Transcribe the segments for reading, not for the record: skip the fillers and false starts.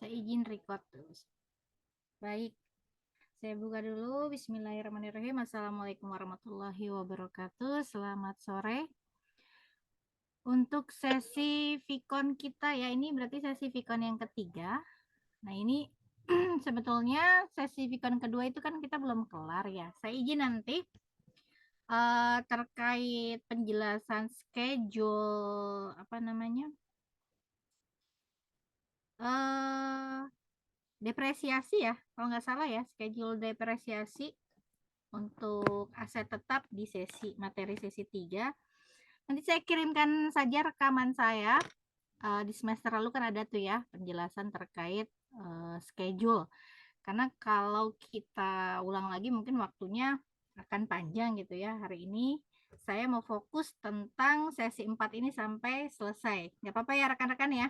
Saya izin record terus. Baik, saya buka dulu. Bismillahirrahmanirrahim. Assalamualaikum warahmatullahi wabarakatuh. Selamat sore. Untuk sesi Vicon kita ya, ini berarti sesi Vicon yang ketiga. Nah ini sebetulnya sesi Vicon kedua itu kan kita belum kelar ya. Saya izin nanti terkait penjelasan schedule depresiasi ya, kalau nggak salah ya, schedule depresiasi untuk aset tetap di materi sesi 3. Nanti saya kirimkan saja rekaman saya. Di semester lalu kan ada tuh ya penjelasan terkait schedule. Karena kalau kita ulang lagi mungkin waktunya akan panjang gitu ya. Hari ini saya mau fokus tentang sesi 4 ini sampai selesai. Nggak apa-apa ya rekan-rekan ya.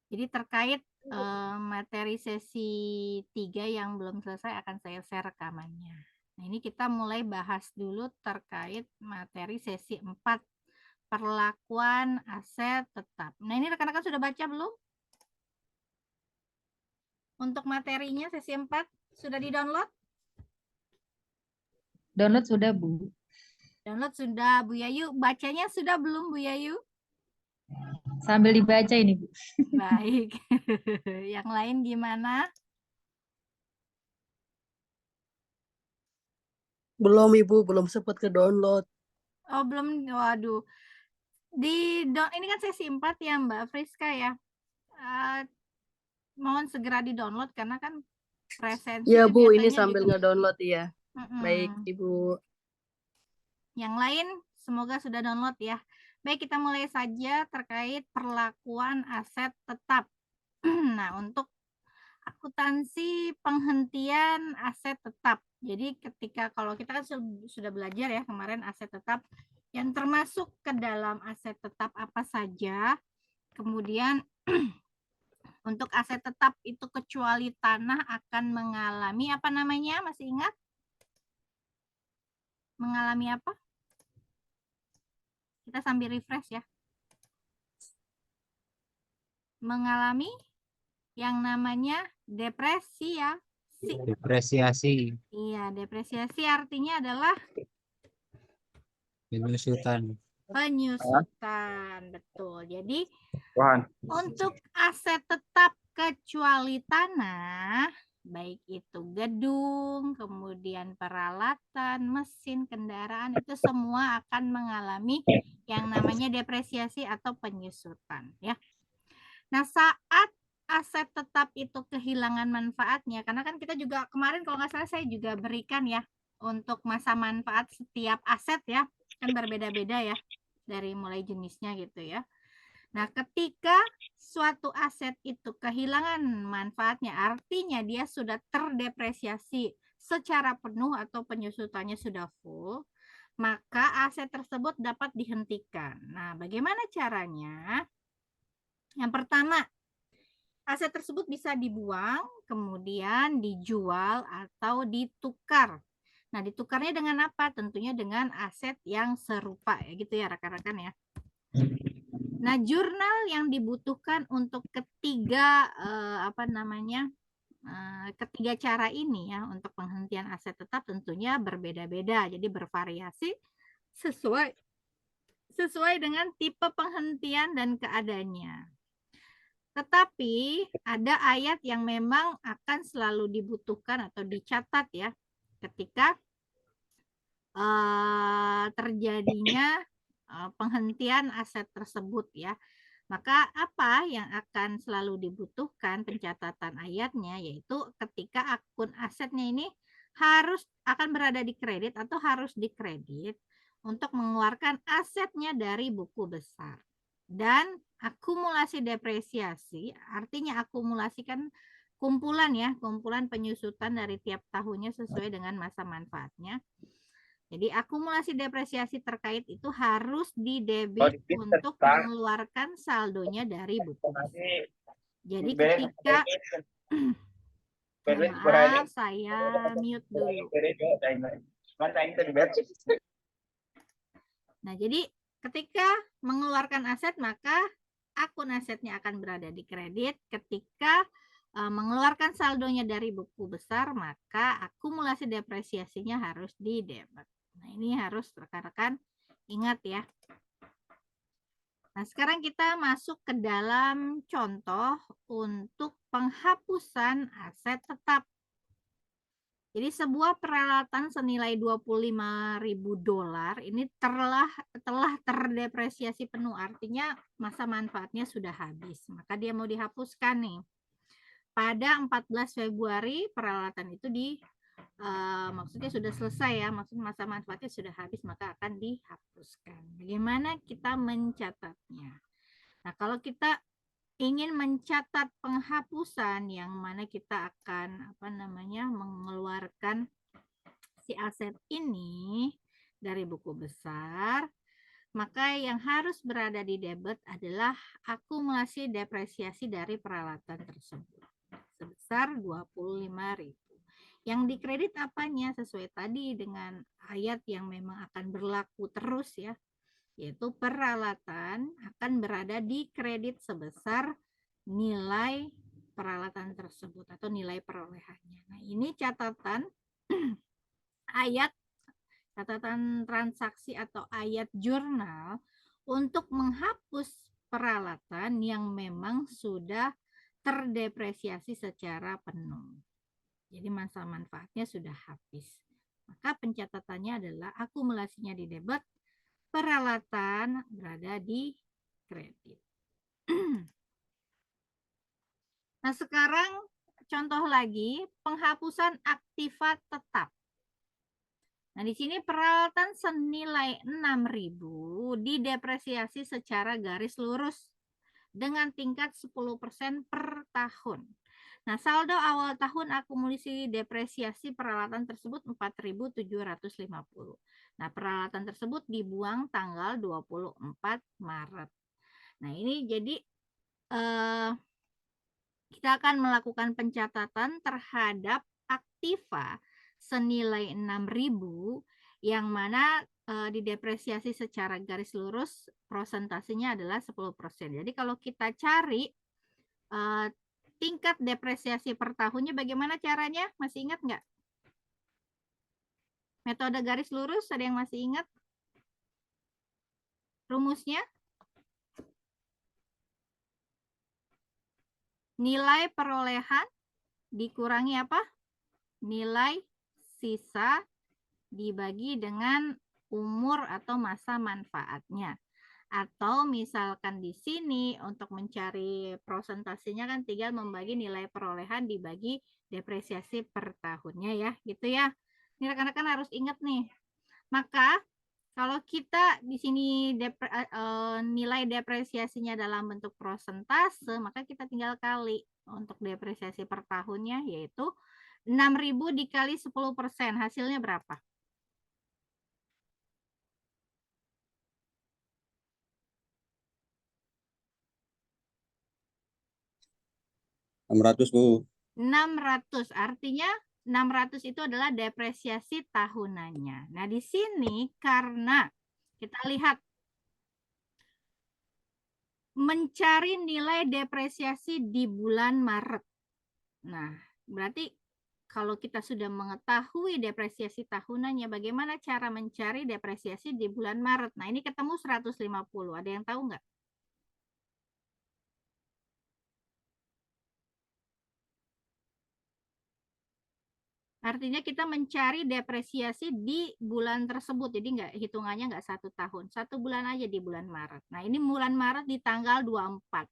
Jadi terkait materi sesi 3 yang belum selesai akan saya share rekamannya. Nah, ini kita mulai bahas dulu terkait materi sesi 4, perlakuan aset tetap. Nah, ini rekan-rekan sudah baca belum? Untuk materinya sesi 4 sudah di-download? Download sudah, Bu. Download sudah, Bu Yayu. Bacanya sudah belum, Bu Yayu? Sambil dibaca ini, Bu. Baik. Yang lain gimana? Belum Ibu, belum sempat ke download. Oh, belum. Waduh. Ini kan sesi 4 ya, Mbak Friska ya. Mohon segera di-download karena kan presensi Ya itu Bu, ini biasanya sambil juga. nge-download ya. Baik Ibu. Yang lain semoga sudah download ya. Baik, kita mulai saja terkait perlakuan aset tetap. Nah, untuk akuntansi penghentian aset tetap. Jadi ketika kalau kita kan sudah belajar ya kemarin aset tetap yang termasuk ke dalam aset tetap apa saja. Kemudian untuk aset tetap itu kecuali tanah akan mengalami apa namanya? Masih ingat? Mengalami apa? Kita sambil refresh ya. Mengalami yang namanya depresiasi. Depresiasi. Iya, depresiasi artinya adalah Penyusutan. penyusutan. Betul. Jadi untuk aset tetap kecuali tanah, baik itu gedung, kemudian peralatan, mesin, kendaraan, itu semua akan mengalami yang namanya depresiasi atau penyusutan ya. Nah, saat aset tetap itu kehilangan manfaatnya, karena kan kita juga kemarin kalau nggak salah saya juga berikan ya untuk masa manfaat setiap aset ya, kan berbeda-beda ya dari mulai jenisnya gitu ya. Nah, ketika suatu aset itu kehilangan manfaatnya, artinya dia sudah terdepresiasi secara penuh atau penyusutannya sudah full, maka aset tersebut dapat dihentikan. Nah, bagaimana caranya? Yang pertama, aset tersebut bisa dibuang, kemudian dijual atau ditukar. Nah, ditukarnya dengan apa? Tentunya dengan aset yang serupa ya gitu ya rekan-rekan ya. Nah, jurnal yang dibutuhkan untuk ketiga ketiga cara ini ya untuk penghentian aset tetap tentunya berbeda-beda. Jadi bervariasi sesuai dengan tipe penghentian dan keadaannya. Tetapi ada ayat yang memang akan selalu dibutuhkan atau dicatat ya ketika terjadinya penghentian aset tersebut ya. Maka apa yang akan selalu dibutuhkan pencatatan ayatnya yaitu ketika akun asetnya ini akan berada di kredit atau harus dikredit untuk mengeluarkan asetnya dari buku besar. Dan akumulasi depresiasi artinya akumulasikan kumpulan penyusutan dari tiap tahunnya sesuai dengan masa manfaatnya. Jadi akumulasi depresiasi terkait itu harus didebit untuk mengeluarkan saldonya dari buku besar. Jadi ketika maaf saya mute dulu. Nah, jadi ketika mengeluarkan aset maka akun asetnya akan berada di kredit. Ketika mengeluarkan saldonya dari buku besar, maka akumulasi depresiasinya harus di debit. Nah, ini harus rekan-rekan ingat ya. Nah, sekarang kita masuk ke dalam contoh untuk penghapusan aset tetap. Jadi sebuah peralatan senilai $25.000 ini telah terdepresiasi penuh, artinya masa manfaatnya sudah habis. Maka dia mau dihapuskan nih. Pada 14 Februari peralatan itu maksudnya sudah selesai ya, maksudnya masa manfaatnya sudah habis, maka akan dihapuskan. Bagaimana kita mencatatnya? Nah, kalau kita ingin mencatat penghapusan yang mana kita akan mengeluarkan si aset ini dari buku besar, maka yang harus berada di debit adalah akumulasi depresiasi dari peralatan tersebut sebesar 25.000. Yang dikredit apanya? Sesuai tadi dengan ayat yang memang akan berlaku terus ya, yaitu peralatan akan berada di kredit sebesar nilai peralatan tersebut atau nilai perolehannya. Nah, ini catatan ayat, catatan transaksi atau ayat jurnal untuk menghapus peralatan yang memang sudah terdepresiasi secara penuh. Jadi masa manfaatnya sudah habis. Maka pencatatannya adalah akumulasinya di debit, peralatan berada di kredit. Nah, sekarang contoh lagi penghapusan aktiva tetap. Nah, di sini peralatan senilai 6.000 didepresiasi secara garis lurus dengan tingkat 10% per tahun. Nah, saldo awal tahun akumulasi depresiasi peralatan tersebut 4.750. Nah, peralatan tersebut dibuang tanggal 24 Maret. Nah, ini jadi kita akan melakukan pencatatan terhadap aktiva senilai 6.000 yang mana didepresiasi secara garis lurus prosentasenya adalah 10%. Jadi kalau kita cari tingkat depresiasi per tahunnya bagaimana caranya? Masih ingat nggak? Metode garis lurus, ada yang masih ingat? Rumusnya? Nilai perolehan dikurangi apa? Nilai sisa dibagi dengan umur atau masa manfaatnya. Atau misalkan di sini untuk mencari prosentasenya kan tinggal membagi nilai perolehan dibagi depresiasi per tahunnya ya, gitu ya. Ini rekan-rekan harus ingat nih. Maka kalau kita di sini nilai depresiasinya dalam bentuk prosentase, maka kita tinggal kali untuk depresiasi per tahunnya, yaitu 6.000 dikali 10%, hasilnya berapa? 600, Bu. 600, artinya 600 itu adalah depresiasi tahunannya. Nah, di sini karena kita lihat mencari nilai depresiasi di bulan Maret. Nah, berarti kalau kita sudah mengetahui depresiasi tahunannya, bagaimana cara mencari depresiasi di bulan Maret? Nah, ini ketemu 150. Ada yang tahu nggak? Artinya kita mencari depresiasi di bulan tersebut. Jadi hitungannya nggak 1 tahun. 1 bulan aja di bulan Maret. Nah, ini bulan Maret di tanggal 24.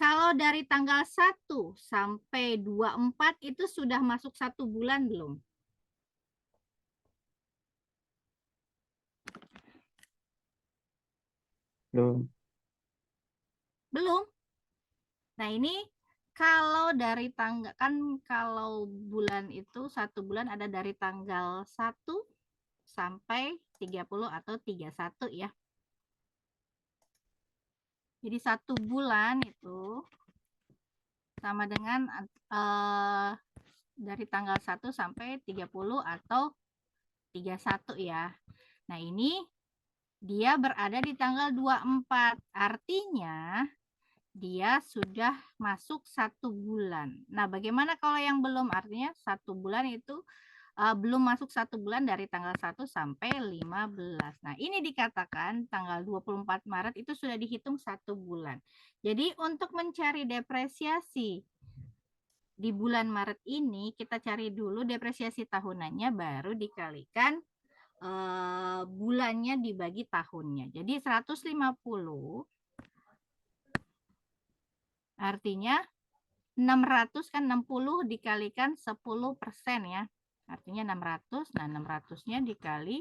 Kalau dari tanggal 1 sampai 24 itu sudah masuk 1 bulan belum? Belum. Belum. Nah, ini kalau dari tanggal, kan kalau bulan itu 1 bulan ada dari tanggal 1 sampai 30 atau 31 ya. Jadi 1 bulan itu sama dengan dari tanggal 1 sampai 30 atau 31 ya. Nah, ini dia berada di tanggal 24. Artinya dia sudah masuk 1 bulan. Nah, bagaimana kalau yang belum? Artinya 1 bulan itu belum masuk 1 bulan dari tanggal 1 sampai 15. Nah, ini dikatakan tanggal 24 Maret itu sudah dihitung 1 bulan. Jadi untuk mencari depresiasi di bulan Maret ini, kita cari dulu depresiasi tahunannya, baru dikalikan bulannya dibagi tahunnya. Jadi 150 artinya 600 kan 60 dikalikan 10% ya. Artinya 600. Nah, 600-nya dikali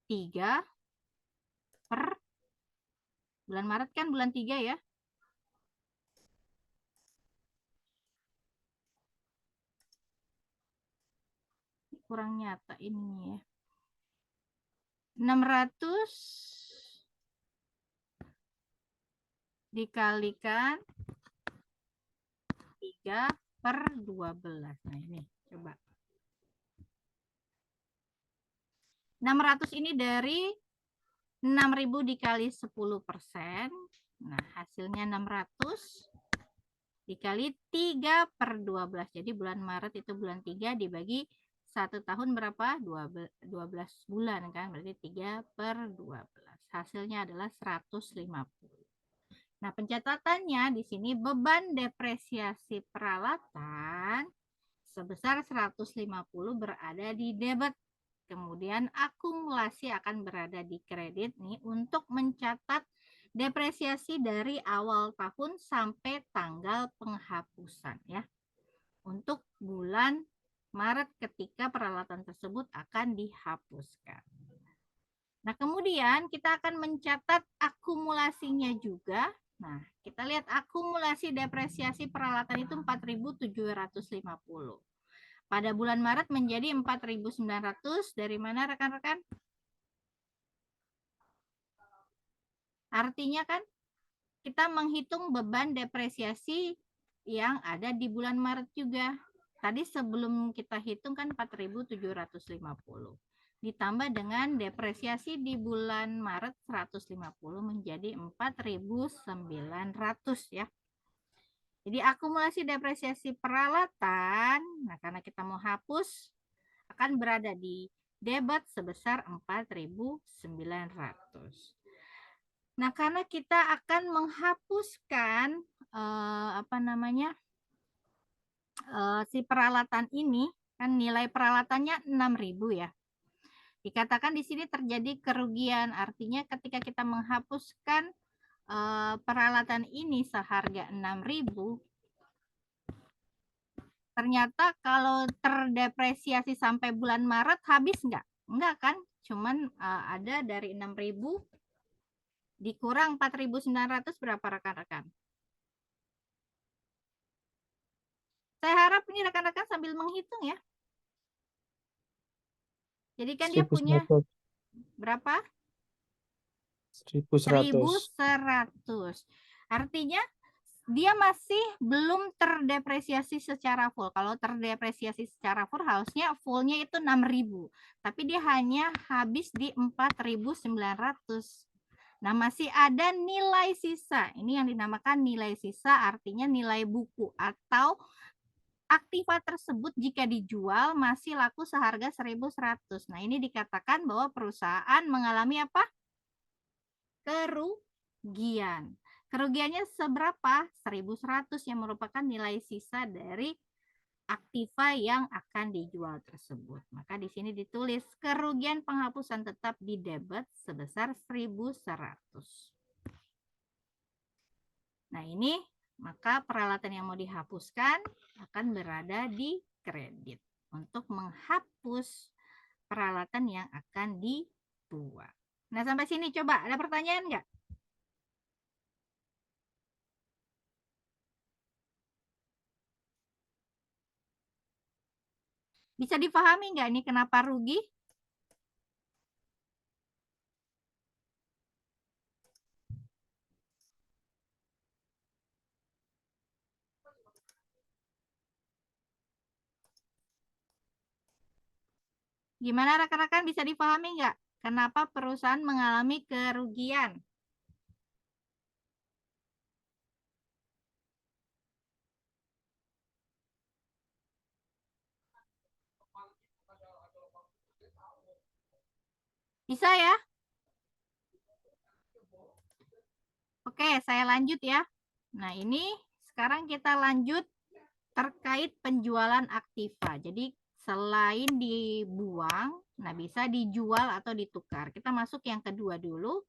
3 per bulan Maret kan bulan 3 ya. Kurang nyata ini ya. 600 dikalikan 3 per 12. Nah, ini coba. 600 ini dari 6.000 dikali 10%. Nah, hasilnya 600 dikali 3 per 12. Jadi bulan Maret itu bulan 3 dibagi 1 tahun berapa? 12 bulan kan? Berarti 3 per 12. Hasilnya adalah 150. Nah, pencatatannya di sini beban depresiasi peralatan sebesar 150 berada di debit. Kemudian akumulasi akan berada di kredit nih untuk mencatat depresiasi dari awal tahun sampai tanggal penghapusan ya. Untuk bulan Maret ketika peralatan tersebut akan dihapuskan. Nah, kemudian kita akan mencatat akumulasinya juga. Nah, kita lihat akumulasi depresiasi peralatan itu 4.750. Pada bulan Maret menjadi 4.900. Dari mana rekan-rekan? Artinya kan kita menghitung beban depresiasi yang ada di bulan Maret juga. Tadi sebelum kita hitung kan 4.750. Ditambah dengan depresiasi di bulan Maret 150 menjadi 4.900 ya. Jadi akumulasi depresiasi peralatan, nah karena kita mau hapus, akan berada di debit sebesar 4.900. Nah, karena kita akan menghapuskan si peralatan ini, kan nilai peralatannya 6.000 ya. Dikatakan di sini terjadi kerugian, artinya ketika kita menghapuskan peralatan ini seharga 6.000, ternyata kalau terdepresiasi sampai bulan Maret habis nggak? Enggak kan? Cuman ada dari 6.000 dikurang 4.900 berapa rekan-rekan? Saya harap ini rekan-rekan sambil menghitung ya. Jadi kan dia punya berapa? 1.100. Artinya dia masih belum terdepresiasi secara full. Kalau terdepresiasi secara full harusnya fullnya itu 6.000. Tapi dia hanya habis di 4.900. Nah, masih ada nilai sisa. Ini yang dinamakan nilai sisa, artinya nilai buku atau aktiva tersebut jika dijual masih laku seharga 1.100. Nah, ini dikatakan bahwa perusahaan mengalami apa? Kerugian. Kerugiannya seberapa? 1.100 yang merupakan nilai sisa dari aktiva yang akan dijual tersebut. Maka di sini ditulis kerugian penghapusan tetap di debit sebesar 1.100. Nah, ini maka peralatan yang mau dihapuskan akan berada di kredit untuk menghapus peralatan yang akan dibuat. Nah, sampai sini coba ada pertanyaan nggak? Bisa dipahami nggak nih kenapa rugi? Gimana rekan-rekan, bisa dipahami nggak? Kenapa perusahaan mengalami kerugian? Bisa ya? Oke, saya lanjut ya. Nah, ini sekarang kita lanjut terkait penjualan aktiva. Jadi, selain dibuang, nah bisa dijual atau ditukar. Kita masuk yang kedua dulu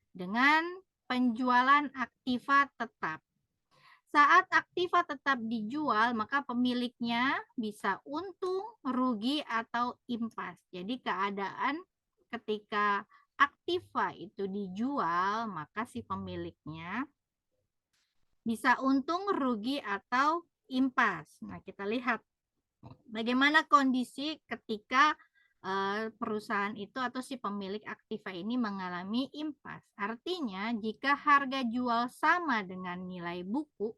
dengan penjualan aktiva tetap. Saat aktiva tetap dijual, maka pemiliknya bisa untung, rugi, atau impas. Jadi keadaan ketika aktiva itu dijual, maka si pemiliknya bisa untung, rugi, atau impas. Nah, kita lihat bagaimana kondisi ketika perusahaan itu atau si pemilik aktiva ini mengalami impas. Artinya, jika harga jual sama dengan nilai buku,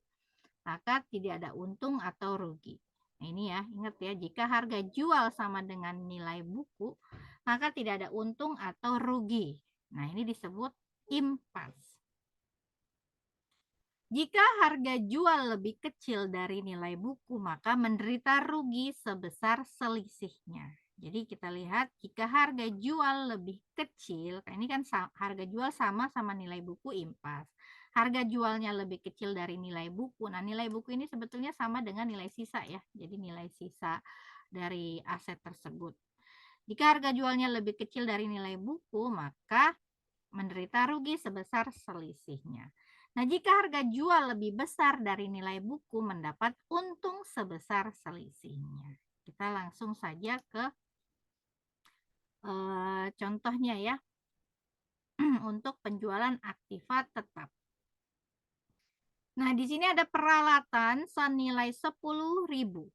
maka tidak ada untung atau rugi. Nah, ini ya, ingat ya, jika harga jual sama dengan nilai buku, maka tidak ada untung atau rugi. Nah, ini disebut impas. Jika harga jual lebih kecil dari nilai buku, maka menderita rugi sebesar selisihnya. Jadi kita lihat jika harga jual lebih kecil, ini kan harga jual sama nilai buku, impas. Harga jualnya lebih kecil dari nilai buku. Nah, nilai buku ini sebetulnya sama dengan nilai sisa ya. Jadi nilai sisa dari aset tersebut. Jika harga jualnya lebih kecil dari nilai buku, maka menderita rugi sebesar selisihnya. Nah, jika harga jual lebih besar dari nilai buku, mendapat untung sebesar selisihnya. Kita langsung saja ke contohnya ya. Untuk penjualan aktiva tetap. Nah, di sini ada peralatan senilai 10.000.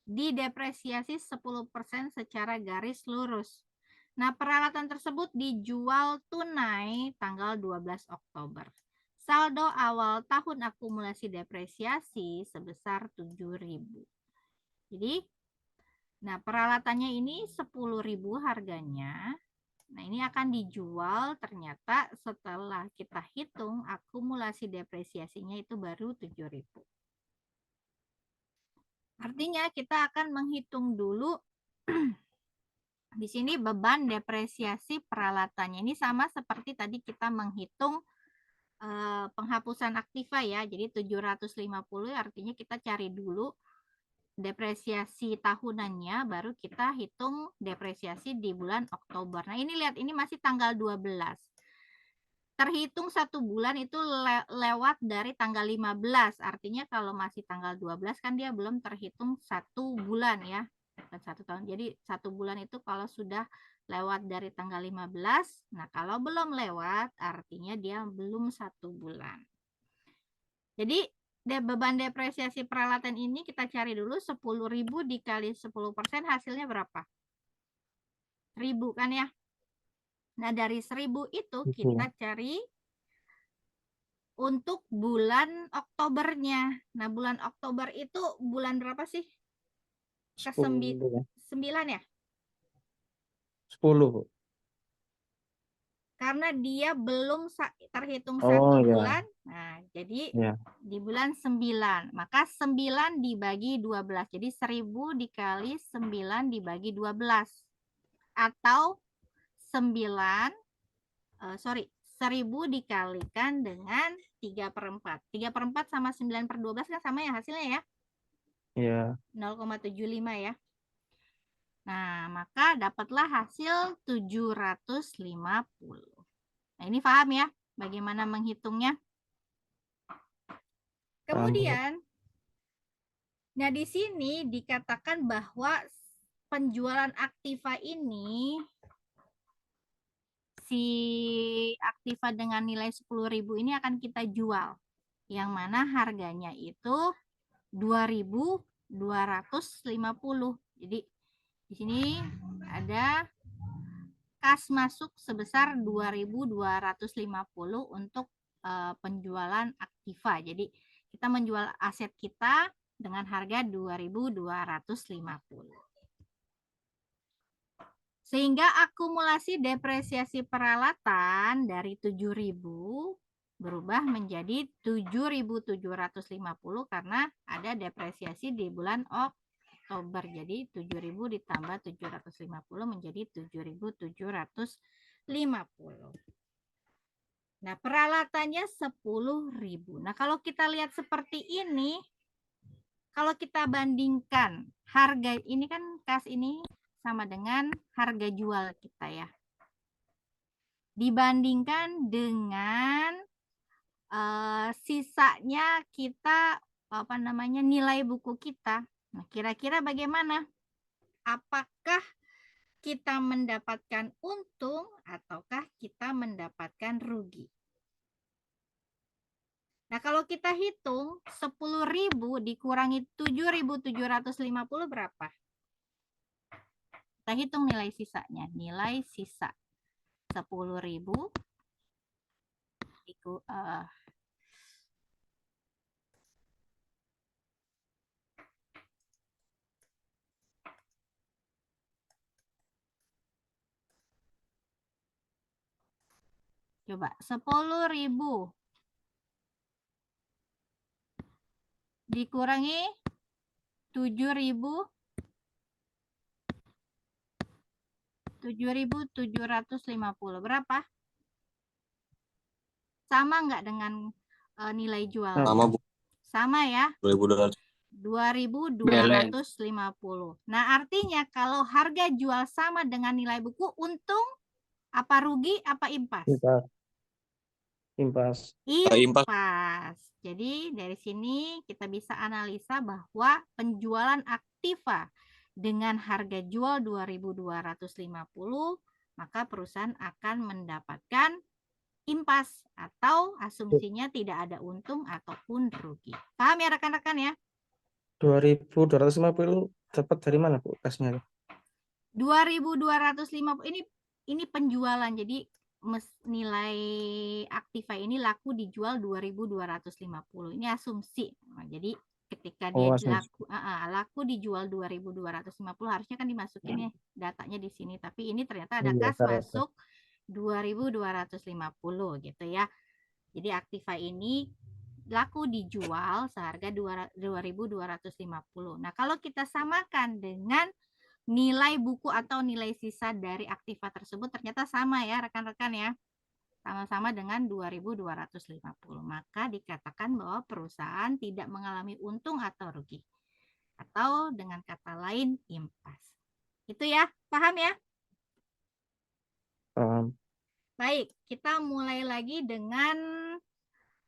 Didepresiasi 10% secara garis lurus. Nah, peralatan tersebut dijual tunai tanggal 12 Oktober. Saldo awal tahun akumulasi depresiasi sebesar 7.000. Jadi, nah peralatannya ini 10.000 harganya. Nah, ini akan dijual, ternyata setelah kita hitung akumulasi depresiasinya itu baru 7.000. Artinya kita akan menghitung dulu di sini beban depresiasi peralatannya. Ini sama seperti tadi kita menghitung penghapusan aktiva ya. Jadi 750 artinya kita cari dulu depresiasi tahunannya, baru kita hitung depresiasi di bulan Oktober. Nah, ini lihat, ini masih tanggal 12. Terhitung 1 bulan itu lewat dari tanggal 15. Artinya kalau masih tanggal 12 kan dia belum terhitung 1 bulan ya. Bukan 1 tahun. Jadi 1 bulan itu kalau sudah lewat dari tanggal 15. Nah, kalau belum lewat artinya dia belum 1 bulan. Jadi beban depresiasi peralatan ini kita cari dulu 10.000 dikali 10% hasilnya berapa? 1.000 kan ya. Nah, dari 1.000 itu kita cari untuk bulan Oktobernya. Nah, bulan Oktober itu bulan berapa sih? Ke-9 ya? 10, Bu. Karena dia belum terhitung 1 bulan. Nah, jadi di bulan 9. Maka 9 dibagi 12. Jadi 1.000 dikali 9 dibagi 12. Atau 1.000 dikalikan dengan 3/4. 3/4 sama 9/12 kan sama ya hasilnya ya? Iya. 0,75 ya. Nah, maka dapatlah hasil 750. Nah, ini paham ya bagaimana menghitungnya? Kemudian, nah di sini dikatakan bahwa penjualan aktiva ini, si aktiva dengan nilai 10.000 ini akan kita jual. Yang mana harganya itu 2.250. Jadi di sini ada kas masuk sebesar 2.250 untuk penjualan aktiva. Jadi kita menjual aset kita dengan harga 2.250. Sehingga akumulasi depresiasi peralatan dari 7.000 berubah menjadi 7.750 karena ada depresiasi di bulan Oktober. Oktober. Jadi 7.000 ditambah 750 menjadi 7.750. Nah, peralatannya 10.000. Nah, kalau kita lihat seperti ini, kalau kita bandingkan harga ini kan kas ini sama dengan harga jual kita ya. Dibandingkan dengan sisanya kita nilai buku kita. Nah, kira-kira bagaimana? Apakah kita mendapatkan untung ataukah kita mendapatkan rugi? Nah, kalau kita hitung 10.000 dikurangi 7.750 berapa? Kita hitung nilai sisanya. Nilai sisa 10.000 coba 10.000 dikurangi 7.750 berapa? Sama nggak dengan nilai jual? Sama, Bu. Sama ya? 2.200. 2.250. Nah, artinya kalau harga jual sama dengan nilai buku, untung apa rugi apa impas? Impas. Impas. Jadi dari sini kita bisa analisa bahwa penjualan aktiva dengan harga jual 2.250, maka perusahaan akan mendapatkan impas atau asumsinya tidak ada untung ataupun rugi. Paham ya rekan-rekan ya? 2.250 dapat dari mana Bu kasnya? 2.250 ini penjualan. Jadi nilai aktiva ini laku dijual 2.250. Ini asumsi. Nah, jadi ketika dia laku dijual 2.250 harusnya kan dimasukin ya datanya di sini, tapi ini ternyata ada kas masuk 2.250 gitu ya. Jadi aktiva ini laku dijual seharga 2.250. Nah, kalau kita samakan dengan nilai buku atau nilai sisa dari aktiva tersebut ternyata sama ya rekan-rekan ya. Sama-sama dengan 2.250. Maka dikatakan bahwa perusahaan tidak mengalami untung atau rugi. Atau dengan kata lain impas. Itu ya, paham ya? Paham. Baik, kita mulai lagi dengan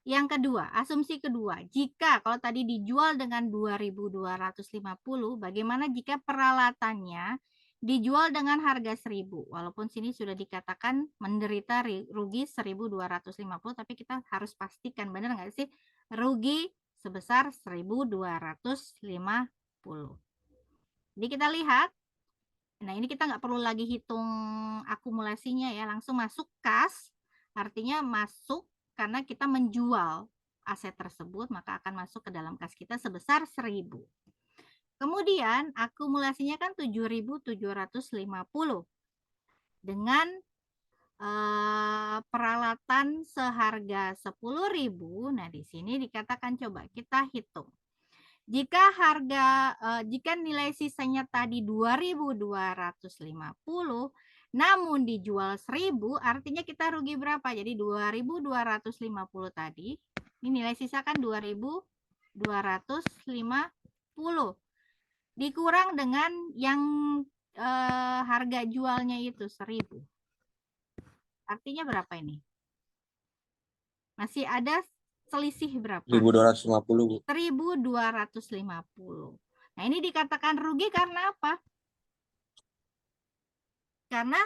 yang kedua, asumsi kedua. Jika kalau tadi dijual dengan 2.250, bagaimana jika peralatannya dijual dengan harga 1.000? Walaupun sini sudah dikatakan menderita rugi 1.250, tapi kita harus pastikan benar nggak sih rugi sebesar 1.250. Jadi kita lihat. Nah, ini kita nggak perlu lagi hitung akumulasinya ya, langsung masuk kas, artinya masuk karena kita menjual aset tersebut, maka akan masuk ke dalam kas kita sebesar 1.000. Kemudian akumulasinya kan 7.750 dengan peralatan seharga 10.000. Nah, di sini dikatakan coba kita hitung. Jika nilai sisanya tadi 2.250, namun dijual 1.000, artinya kita rugi berapa? Jadi 2.250 tadi, ini nilai sisa kan 2.250. Dikurang dengan yang harga jualnya itu 1.000. Artinya berapa ini? Masih ada selisih berapa? 1.250, Bu. 1.250. Nah, ini dikatakan rugi karena apa? Karena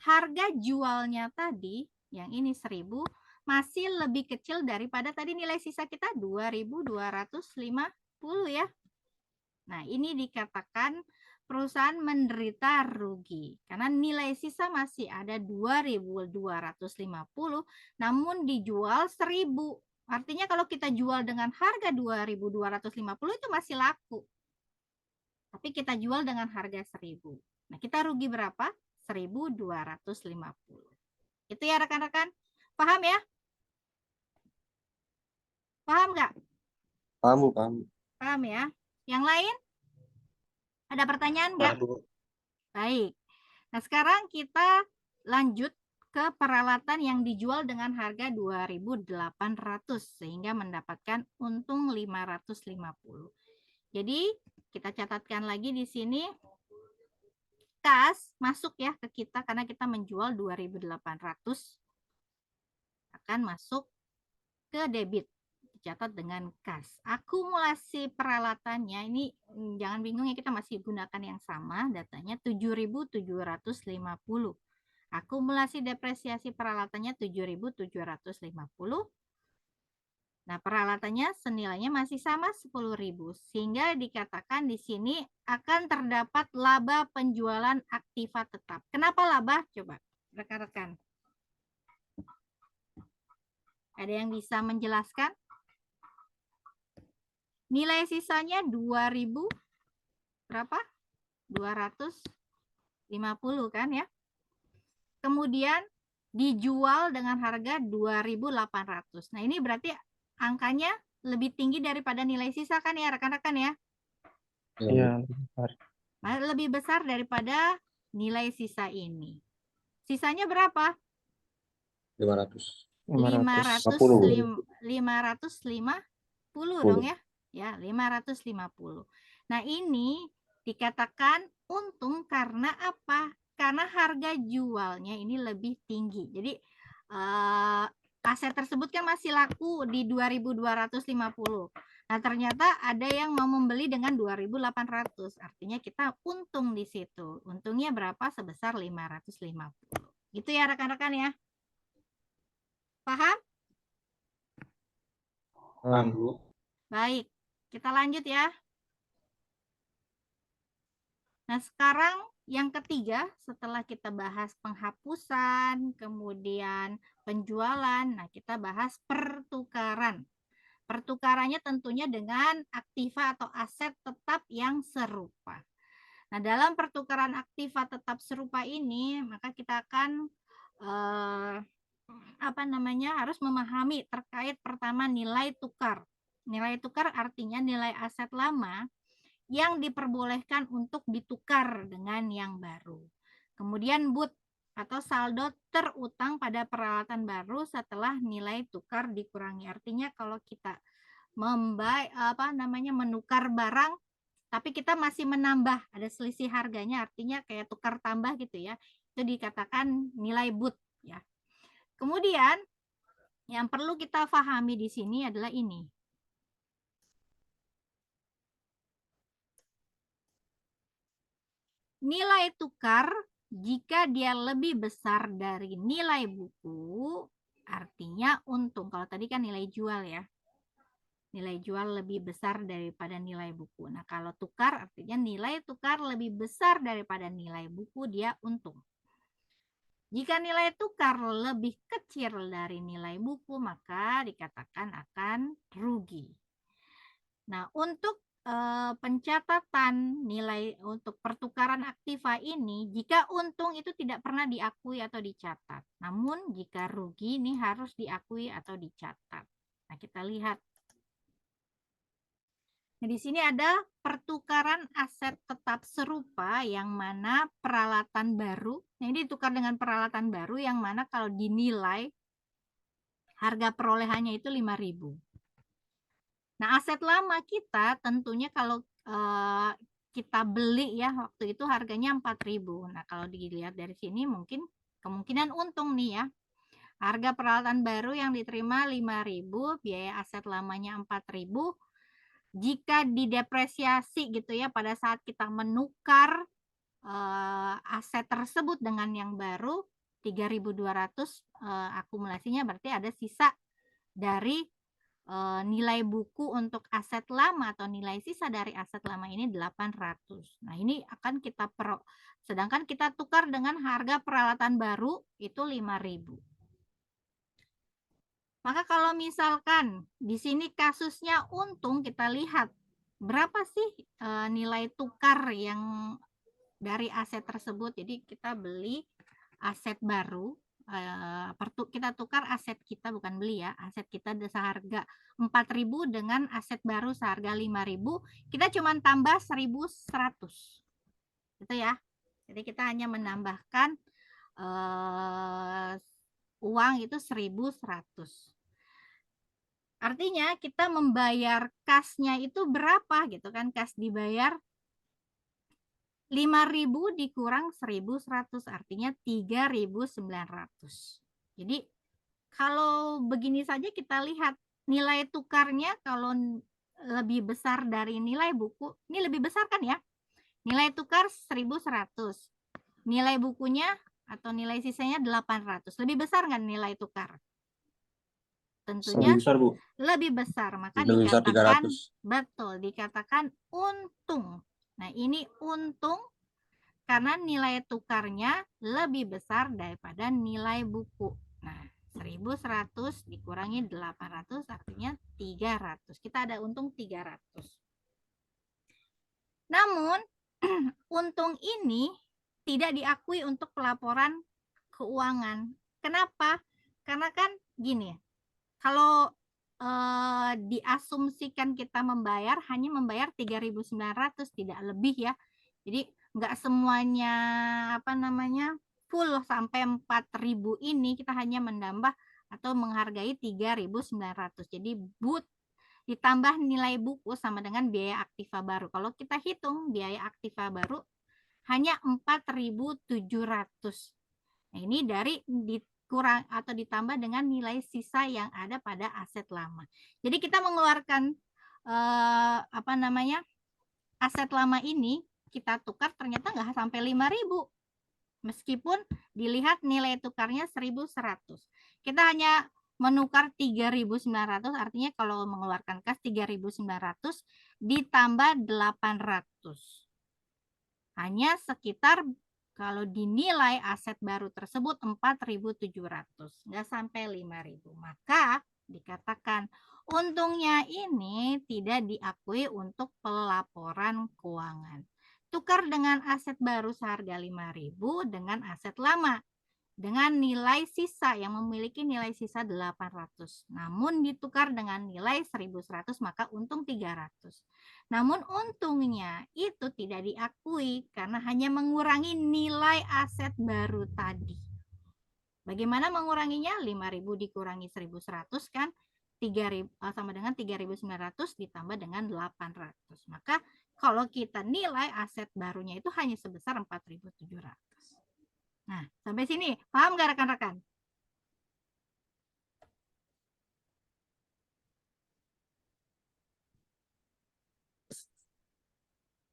harga jualnya tadi, yang ini 1.000, masih lebih kecil daripada tadi nilai sisa kita 2.250 ya. Nah, ini dikatakan perusahaan menderita rugi. Karena nilai sisa masih ada 2.250, namun dijual 1.000. Artinya kalau kita jual dengan harga 2.250 itu masih laku. Tapi kita jual dengan harga 1.000. Nah, kita rugi berapa? 1.250. Itu ya rekan-rekan. Paham ya? Paham nggak? Paham, Bu, paham. Paham ya? Yang lain? Ada pertanyaan nggak? Bu. Baik. Nah, sekarang kita lanjut ke peralatan yang dijual dengan harga 2.800 sehingga mendapatkan untung 550. Jadi, kita catatkan lagi di sini kas masuk ya ke kita karena kita menjual 2.800 akan masuk ke debit. Dicatat dengan kas. Akumulasi peralatannya ini jangan bingung ya, kita masih gunakan yang sama, datanya 7.750. Akumulasi depresiasi peralatannya 7.750. Nah, peralatannya senilainya masih sama 10.000 sehingga dikatakan di sini akan terdapat laba penjualan aktiva tetap. Kenapa laba? Coba rekan-rekan. Ada yang bisa menjelaskan? Nilai sisanya 2.000 berapa? 250 kan ya? Kemudian dijual dengan harga 2.800. Nah, ini berarti angkanya lebih tinggi daripada nilai sisa kan ya rekan-rekan ya? Iya. Lebih besar daripada nilai sisa ini. Sisanya berapa? 500. 550 dong ya? Ya, 550. Nah, ini dikatakan untung karena apa? Karena harga jualnya ini lebih tinggi. Jadi aset tersebut kan masih laku di 2.250. Nah, ternyata ada yang mau membeli dengan 2.800. Artinya kita untung di situ. Untungnya berapa? Sebesar 550. Gitu ya rekan-rekan ya. Paham? Paham, Bu. Baik, kita lanjut ya. Nah, sekarang yang ketiga, setelah kita bahas penghapusan, kemudian penjualan, nah kita bahas pertukaran. Pertukarannya tentunya dengan aktiva atau aset tetap yang serupa. Nah, dalam pertukaran aktiva tetap serupa ini, maka kita akan harus memahami terkait pertama nilai tukar. Nilai tukar artinya nilai aset lama yang diperbolehkan untuk ditukar dengan yang baru. Kemudian BUT atau saldo terutang pada peralatan baru setelah nilai tukar dikurangi. Artinya kalau kita menukar barang tapi kita masih menambah, ada selisih harganya, artinya kayak tukar tambah gitu ya. Itu dikatakan nilai BUT ya. Kemudian yang perlu kita pahami di sini adalah ini. Nilai tukar jika dia lebih besar dari nilai buku, artinya untung. Kalau tadi kan nilai jual ya. Nilai jual lebih besar daripada nilai buku. Nah, kalau tukar artinya nilai tukar lebih besar daripada nilai buku, dia untung. Jika nilai tukar lebih kecil dari nilai buku, maka dikatakan akan rugi. Nah, untuk pencatatan nilai untuk pertukaran aktiva ini, jika untung itu tidak pernah diakui atau dicatat. Namun, jika rugi ini harus diakui atau dicatat. Nah, kita lihat. Nah, di sini ada pertukaran aset tetap serupa yang mana peralatan baru. Nah, ini ditukar dengan peralatan baru yang mana kalau dinilai harga perolehannya itu 5.000. Nah, aset lama kita tentunya kalau kita beli ya waktu itu harganya 4.000. Nah, kalau dilihat dari sini mungkin kemungkinan untung nih ya. Harga peralatan baru yang diterima 5.000, biaya aset lamanya 4.000. Jika didepresiasi gitu ya pada saat kita menukar aset tersebut dengan yang baru 3.200 akumulasinya, berarti ada sisa dari nilai buku untuk aset lama atau nilai sisa dari aset lama ini 800. Nah, ini akan kita sedangkan kita tukar dengan harga peralatan baru itu 5.000. Maka kalau misalkan di sini kasusnya untung, kita lihat berapa sih nilai tukar yang dari aset tersebut. Jadi kita beli aset baru, kita tukar aset kita, bukan beli ya, aset kita seharga 4.000 dengan aset baru seharga 5.000, kita cuma tambah 1.100. Gitu ya. Jadi kita hanya menambahkan uang itu 1.100. Artinya kita membayar kasnya itu berapa gitu kan? Kas dibayar 5.000 dikurang 1.100, artinya 3.900. Jadi kalau begini saja kita lihat nilai tukarnya kalau lebih besar dari nilai buku, ini lebih besar kan ya? Nilai tukar 1.100. Nilai bukunya atau nilai sisanya 800. Lebih besar nggak nilai tukar? Tentunya Lebih besar, Bu. lebih besar. Maka Lebih besar dikatakan 300. betul, dikatakan untung. Nah, ini untung karena nilai tukarnya lebih besar daripada nilai buku. Nah, 1.100 dikurangi 800 artinya 300. Kita ada untung 300. Namun, untung ini tidak diakui untuk pelaporan keuangan. Kenapa? Karena kan gini, kalau diasumsikan kita hanya membayar 3.900, tidak lebih ya. Jadi nggak semuanya full sampai 4.000 ini, kita hanya menambah atau menghargai 3.900. Jadi ditambah nilai buku sama dengan biaya aktiva baru. Kalau kita hitung biaya aktiva baru hanya 4.700. Nah, ini dikurang atau ditambah dengan nilai sisa yang ada pada aset lama. Jadi kita mengeluarkan aset lama ini kita tukar ternyata nggak sampai 5.000. Meskipun dilihat nilai tukarnya 1.100. Kita hanya menukar 3.900, artinya kalau mengeluarkan kas 3.900 ditambah 800. Hanya sekitar kalau dinilai aset baru tersebut 4.700, nggak sampai 5.000. Maka dikatakan untungnya ini tidak diakui untuk pelaporan keuangan. Tukar dengan aset baru seharga 5.000 dengan aset lama dengan nilai sisa yang memiliki nilai sisa 800. Namun ditukar dengan nilai 1.100 maka untung 300. Namun untungnya itu tidak diakui karena hanya mengurangi nilai aset baru tadi. Bagaimana menguranginya? 5.000 dikurangi 1.100 kan 3.000 sama dengan 3.900 ditambah dengan 800. Maka kalau kita nilai aset barunya itu hanya sebesar 4.700. Nah, sampai sini paham nggak rekan-rekan?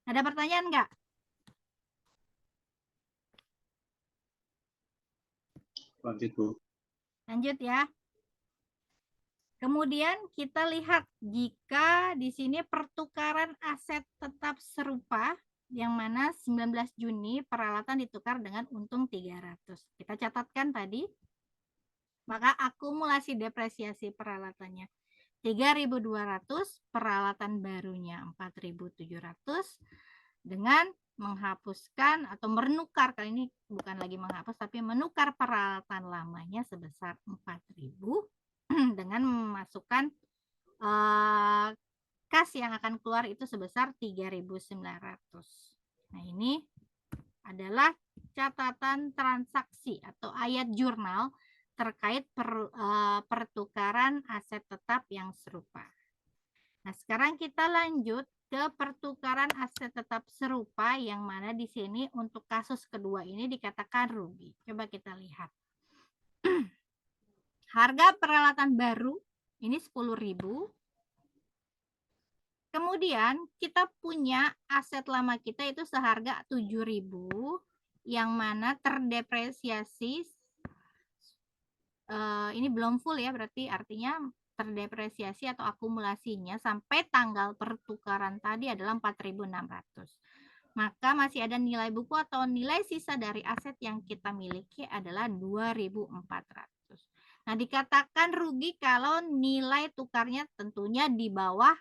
Ada pertanyaan nggak? Lanjut, Bu. Lanjut ya. Kemudian kita lihat jika di sini pertukaran aset tetap serupa, yang mana 19 Juni peralatan ditukar dengan untung 300. Kita catatkan tadi, maka akumulasi depresiasi peralatannya 3.200, peralatan barunya 4.700, dengan menghapuskan atau menukar, kali ini bukan lagi menghapus tapi menukar peralatan lamanya sebesar 4.000 dengan memasukkan kas yang akan keluar itu sebesar 3.900. Nah, ini adalah catatan transaksi atau ayat jurnal terkait pertukaran aset tetap yang serupa. Nah, sekarang kita lanjut ke pertukaran aset tetap serupa yang mana di sini untuk kasus kedua ini dikatakan rugi. Coba kita lihat. Harga peralatan baru ini 10.000. Kemudian kita punya aset lama kita itu seharga 7.000 yang mana terdepresiasi ini belum full ya, berarti artinya terdepresiasi atau akumulasinya sampai tanggal pertukaran tadi adalah 4.600. Maka masih ada nilai buku atau nilai sisa dari aset yang kita miliki adalah 2.400. Nah, dikatakan rugi kalau nilai tukarnya tentunya di bawah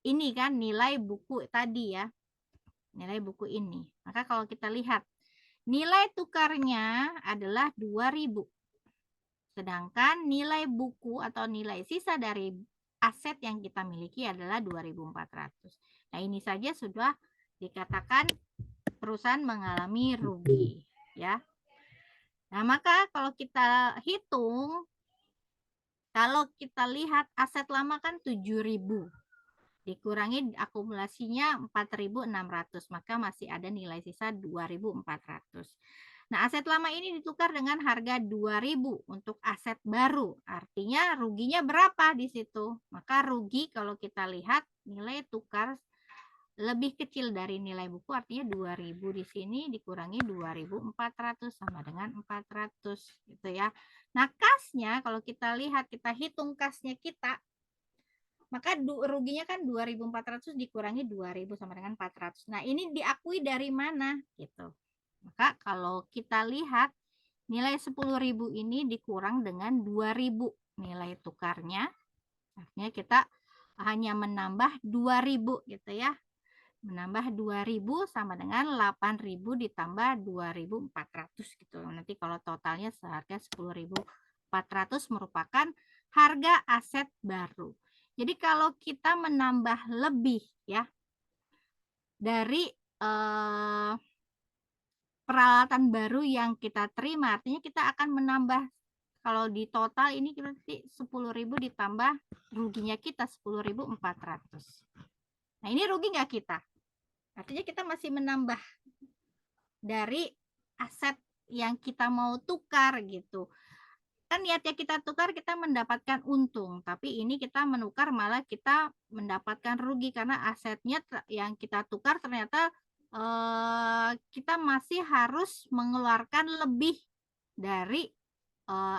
ini kan nilai buku tadi ya. Nilai buku ini. Maka kalau kita lihat nilai tukarnya adalah 2.000. Sedangkan nilai buku atau nilai sisa dari aset yang kita miliki adalah 2.400. Nah, ini saja sudah dikatakan perusahaan mengalami rugi, ya. Nah, maka kalau kita hitung, kalau kita lihat aset lama kan 7.000, dikurangi akumulasinya 4.600, maka masih ada nilai sisa 2.400. Nah, aset lama ini ditukar dengan harga 2.000 untuk aset baru. Artinya ruginya berapa di situ? Maka rugi kalau kita lihat nilai tukar lebih kecil dari nilai buku, artinya 2.000 di sini dikurangi 2.400 sama dengan 400 gitu ya. Nah, kasnya kalau kita lihat, kita hitung kasnya kita, maka ruginya kan 2.400 dikurangi 2.000 sama dengan 400. Nah, ini diakui dari mana gitu. Maka kalau kita lihat nilai 10.000 ini dikurang dengan 2.000 nilai tukarnya. Artinya kita hanya menambah 2.000 gitu ya. Menambah 2.000 sama dengan 8.000 ditambah 2.400 gitu. Nanti kalau totalnya seharga 10.400 merupakan harga aset baru. Jadi kalau kita menambah lebih ya dari peralatan baru yang kita terima, artinya kita akan menambah, kalau di total ini berarti 10.000 ditambah ruginya kita 10.400. Nah, ini rugi nggak kita? Artinya kita masih menambah dari aset yang kita mau tukar gitu. Kan niatnya kita tukar kita mendapatkan untung, tapi ini kita menukar malah kita mendapatkan rugi karena asetnya yang kita tukar ternyata kita masih harus mengeluarkan lebih dari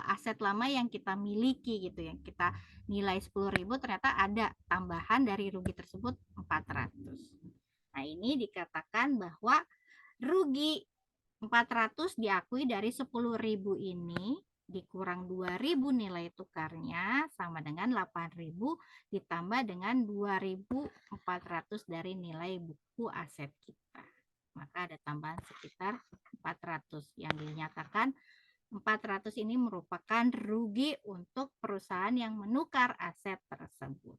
aset lama yang kita miliki gitu, yang kita nilai 10.000 ternyata ada tambahan dari rugi tersebut 400. Nah, ini dikatakan bahwa rugi 400 diakui dari 10.000 ini dikurang 2.000 nilai tukarnya sama dengan 8.000 ditambah dengan 2.400 dari nilai buku aset kita. Maka ada tambahan sekitar 400 yang dinyatakan 400 ini merupakan rugi untuk perusahaan yang menukar aset tersebut.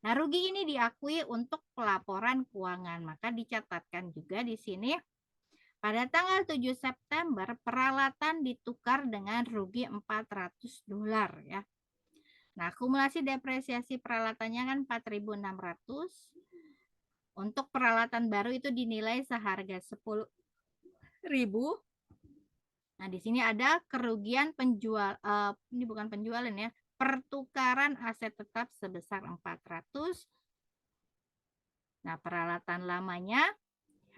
Nah, rugi ini diakui untuk pelaporan keuangan, maka dicatatkan juga di sini pada tanggal 7 September peralatan ditukar dengan rugi $400 ya. Nah, akumulasi depresiasi peralatannya kan 4.600. Untuk peralatan baru itu dinilai seharga 10.000. Nah, di sini ada kerugian ini bukan penjualan ya, pertukaran aset tetap sebesar 400. Nah, peralatan lamanya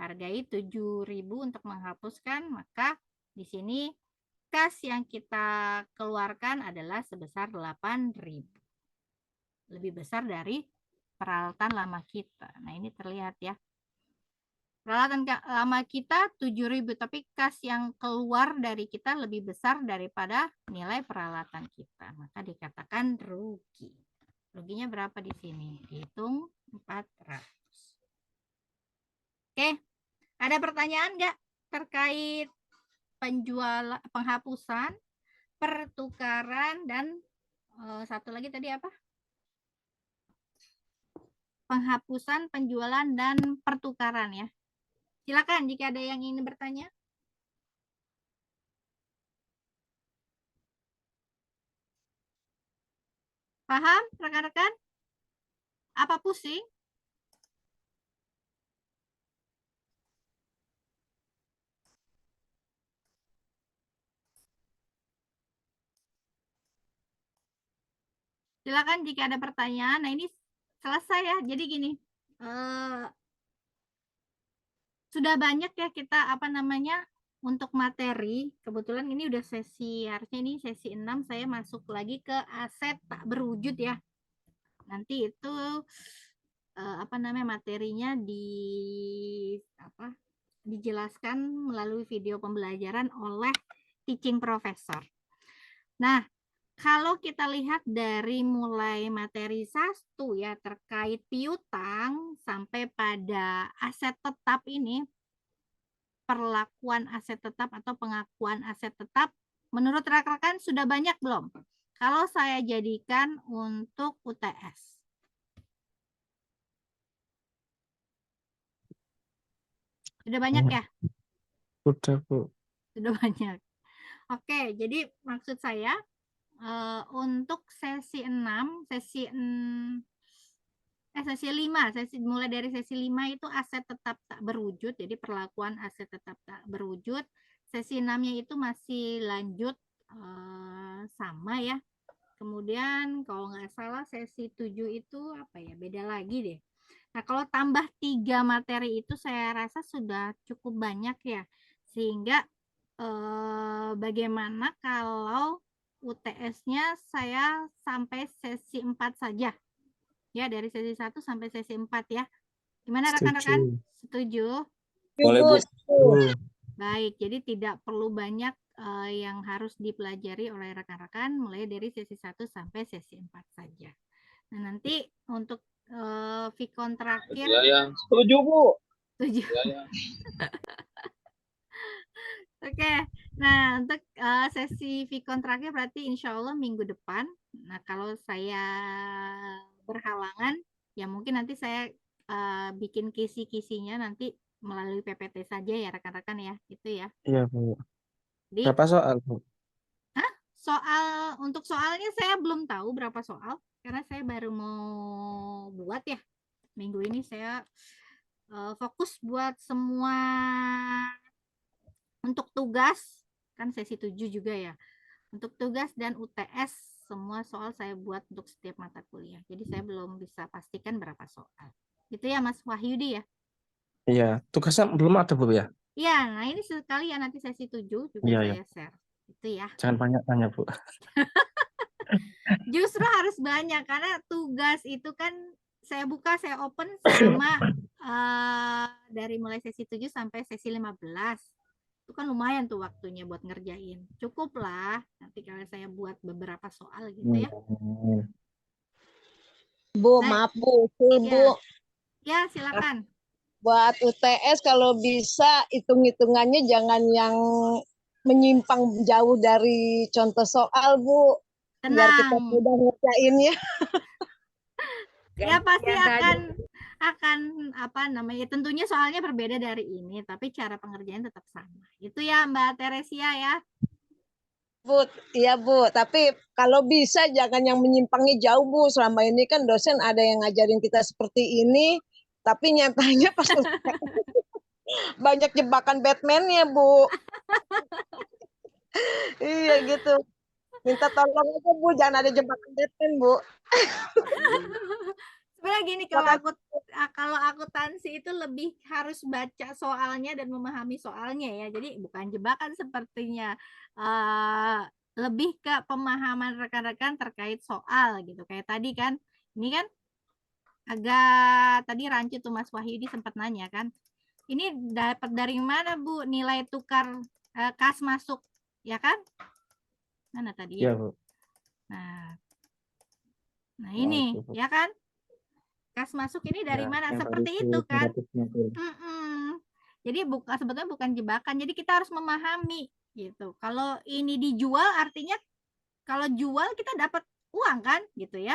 hargai 7.000 untuk menghapuskan, maka di sini kas yang kita keluarkan adalah sebesar 8.000. Lebih besar dari peralatan lama kita. Nah, ini terlihat ya. Peralatan lama kita 7.000, tapi kas yang keluar dari kita lebih besar daripada nilai peralatan kita. Maka dikatakan rugi. Ruginya berapa di sini? Dihitung 400. Oke, ada pertanyaan nggak terkait penghapusan, pertukaran, dan satu lagi tadi apa? Penghapusan, penjualan, dan pertukaran ya. Silakan jika ada yang ingin bertanya. Paham, rekan-rekan? Apa pusing? Silakan jika ada pertanyaan. Nah, ini selesai ya. Jadi gini, sudah banyak ya kita untuk materi. Kebetulan ini udah harusnya ini sesi 6, saya masuk lagi ke aset tak berwujud ya. Nanti itu materinya dijelaskan melalui video pembelajaran oleh teaching professor. Nah, kalau kita lihat dari mulai materi 1 ya terkait piutang sampai pada aset tetap ini, perlakuan aset tetap atau pengakuan aset tetap, menurut rekan-rekan sudah banyak belum? Kalau saya jadikan untuk UTS. Sudah banyak ya? Udah, Bu. Sudah banyak. Oke, jadi maksud saya untuk sesi 6, sesi 5, mulai dari sesi 5 itu aset tetap tak berwujud, jadi perlakuan aset tetap tak berwujud. Sesi 6-nya itu masih lanjut sama ya. Kemudian kalau nggak salah sesi 7 itu apa ya, beda lagi deh. Nah, kalau tambah 3 materi itu saya rasa sudah cukup banyak ya. Sehingga bagaimana kalau UTS-nya saya sampai sesi 4 saja. Ya, dari sesi 1 sampai sesi 4 ya. Gimana rekan-rekan? Setuju? Boleh, Bu. Baik, jadi tidak perlu banyak yang harus dipelajari oleh rekan-rekan mulai dari sesi 1 sampai sesi 4 saja. Nah, nanti untuk Vicon terakhir. Setuju, Bu. Setuju. Oke, nah untuk sesi Vicon terakhir berarti insya Allah minggu depan. Nah, kalau saya berhalangan, ya mungkin nanti saya bikin kisi-kisinya nanti melalui PPT saja ya rekan-rekan ya, gitu ya. Iya, Bu. Jadi, Berapa soal, Bu? untuk soalnya saya belum tahu berapa soal, karena saya baru mau buat ya. Minggu ini saya fokus buat semua untuk tugas, kan sesi 7 juga ya. Untuk tugas dan UTS, semua soal saya buat untuk setiap mata kuliah. Jadi saya belum bisa pastikan berapa soal. Gitu ya Mas Wahyudi ya? Iya, tugasnya belum ada, Bu ya? Iya, nah ini sekali ya nanti sesi 7 juga Iya, saya share. Itu ya. Jangan banyak tanya, Bu. Justru harus banyak, karena tugas itu kan saya buka, saya open selama dari mulai sesi 7 sampai sesi 15. Itu kan lumayan tuh waktunya buat ngerjain. Cukup lah nanti kalau saya buat beberapa soal gitu ya. Bu, Nah, maaf Bu, Bu. Ya, silakan. Buat UTS kalau bisa hitung-hitungannya jangan yang menyimpang jauh dari contoh soal, Bu. Tenang. Biar kita mudah ngerjainnya. Ya pasti akan apa namanya, tentunya soalnya berbeda dari ini, tapi cara pengerjaan tetap sama. Itu ya Mbak Teresia ya. Bu, iya Bu, tapi kalau bisa jangan yang menyimpangnya jauh Bu. Selama ini kan dosen ada yang ngajarin kita seperti ini, tapi nyatanya pas banyak jebakan Batman-nya Bu. Iya gitu. Minta tolong aja Bu, jangan ada jebakan Batman Bu. Sebenarnya gini, kalau akuntansi itu lebih harus baca soalnya dan memahami soalnya ya. Jadi bukan jebakan sepertinya, lebih ke pemahaman rekan-rekan terkait soal gitu. Kayak tadi kan, ini kan agak tadi rancu tuh Mas Wahyudi sempat nanya kan, ini dapat dari mana Bu nilai tukar kas masuk, ya kan? Mana tadi ya? Iya, Bu. Nah ini ya kan? Kas masuk ini dari mana? Seperti itu kan? Jadi sebetulnya bukan jebakan. Jadi kita harus memahami gitu. Kalau ini dijual artinya kalau jual kita dapat uang kan gitu ya.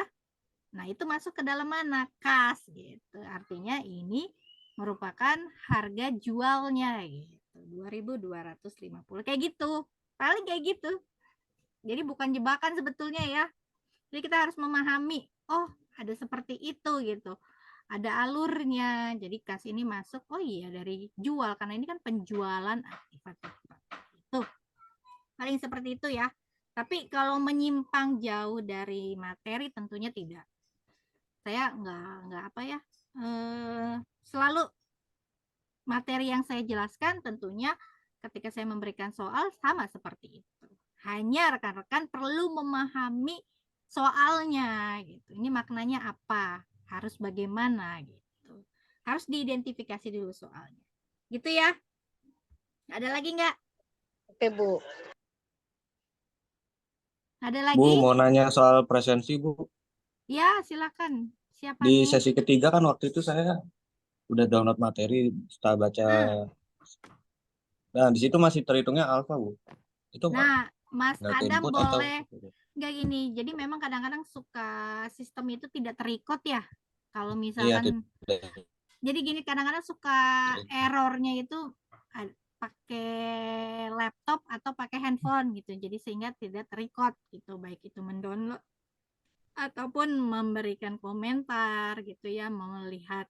Nah, itu masuk ke dalam mana? Kas gitu. Artinya ini merupakan harga jualnya gitu. 2.250 kayak gitu. Paling kayak gitu. Jadi bukan jebakan sebetulnya ya. Jadi kita harus memahami, oh ada seperti itu gitu. Ada alurnya. Jadi kas ini masuk, oh iya dari jual. Karena ini kan penjualan aktif-aktif. Itu. Paling seperti itu ya. Tapi kalau menyimpang jauh dari materi tentunya tidak. Saya nggak apa ya. Selalu materi yang saya jelaskan tentunya ketika saya memberikan soal sama seperti itu. Hanya rekan-rekan perlu memahami soalnya gitu. Ini maknanya apa? Harus bagaimana gitu. Harus diidentifikasi dulu soalnya. Gitu ya. Ada lagi nggak? Oke, Bu. Ada lagi? Bu, mau nanya soal presensi, Bu. Ya, silakan. Siapa Di nih? sesi ketiga kan waktu itu saya udah download materi setelah baca. Nah, di situ masih terhitungnya alfa, Bu. Itu nah, Mas Adam boleh atau... nggak gini. Jadi memang kadang-kadang suka sistem itu tidak terikut ya. Kalau misalkan Jadi gini, kadang-kadang suka errornya itu pakai laptop atau pakai handphone gitu. Jadi sehingga tidak terrecord gitu, baik itu mendownload ataupun memberikan komentar gitu ya, melihat,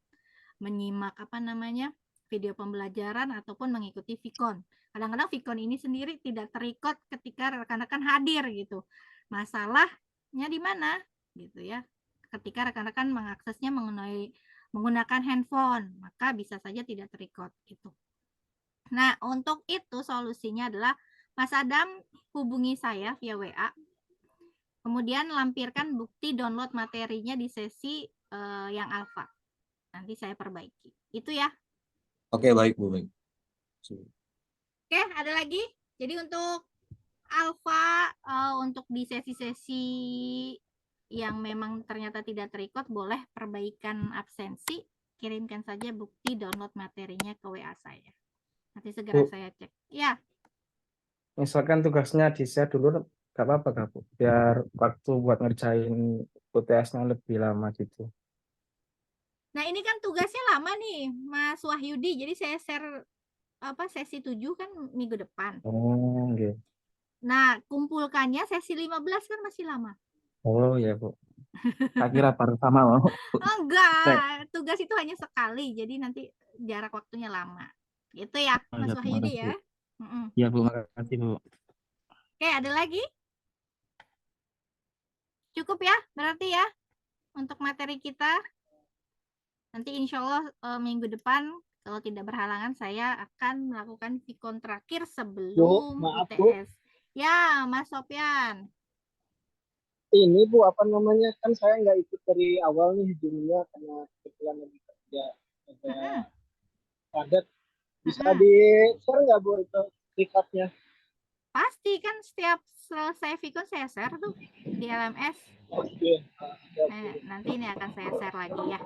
menyimak video pembelajaran ataupun mengikuti Vicon. Kadang-kadang Vicon ini sendiri tidak terrecord ketika rekan-rekan hadir gitu. Masalahnya di mana gitu ya? Ketika rekan-rekan mengaksesnya menggunakan handphone, maka bisa saja tidak terrecord gitu. Nah, untuk itu solusinya adalah Mas Adam hubungi saya via WA. Kemudian lampirkan bukti download materinya di sesi yang alfa. Nanti saya perbaiki. Itu ya. Oke, baik Bu, baik. Oke, ada lagi? Jadi untuk alfa, untuk di sesi-sesi yang memang ternyata tidak terrecord, boleh perbaikan absensi, kirimkan saja bukti download materinya ke WA saya. Nanti segera saya cek. Ya. Misalkan tugasnya di-share dulu, nggak apa-apa Kak, Bu? Biar waktu buat ngerjain UTS-nya lebih lama gitu. Nah, ini kan tugasnya lama nih, Mas Wahyudi. Jadi saya share sesi 7 kan minggu depan. Oh, gitu. Nah, kumpulkannya sesi 15 kan masih lama. Oh ya Bu. Tak kira baru sama mau. Enggak, tugas itu hanya sekali. Jadi nanti jarak waktunya lama. Gitu ya, Mas Wahyudi ya. Iya Bu, makasih Bu. Oke, ada lagi? Cukup ya, berarti ya untuk materi kita. Nanti insya Allah minggu depan kalau tidak berhalangan saya akan melakukan Vicon terakhir sebelum maaf, UTS. Ya, Mas Sopyan. Ini Bu, apa namanya, kan saya nggak ikut dari awal nih jadinya karena kebetulan lagi kerja padat. Bisa di-share nggak Bu itu recordnya? Pasti kan setiap selesai Vicon saya share tuh di LMS. Oke. Nanti ini akan saya share lagi ya.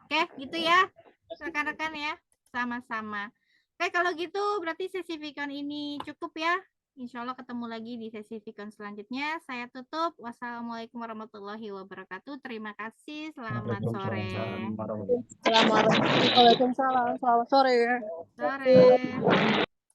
Oke, gitu ya rekan-rekan ya, sama-sama. Oke, kalau gitu berarti sesi Vicon ini cukup ya. Insya Allah ketemu lagi di sesi Vicon selanjutnya. Saya tutup. Wassalamualaikum warahmatullahi wabarakatuh. Terima kasih. Selamat sore. Waalaikumsalam. Selamat sore. Sore.